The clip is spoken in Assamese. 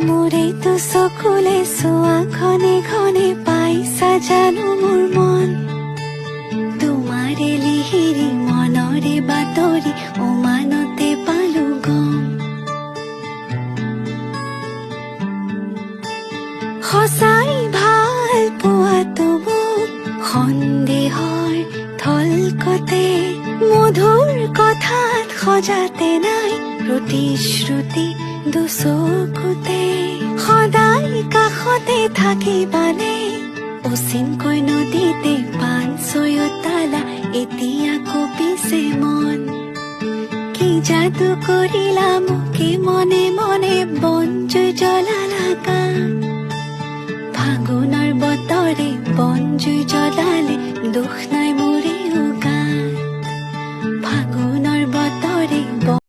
মোৰেতো চকুলে চোৱা ঘনে ঘনে পাইছা জানো মোৰ মন তোমাৰে লিহিৰি মনৰে বাতৰি উমানতে পালো গম সঁচাই ভাল পোৱাটো মোক সন্দেহৰ থলকতে মধুৰ কথাত সজাতে নাই প্ৰতিশ্ৰুতি দুচকুতে সদায় কাষতে থাকিবানে অচিনকৈ নদীতে পান ছয়তালা এতিয়া কপিছে মন কি যাদু কৰিলা মোকে মনে মনে বনজুই জ্বলালা গান ফাগুনৰ বতৰে বনজুই জ্বলালে দুখ নাই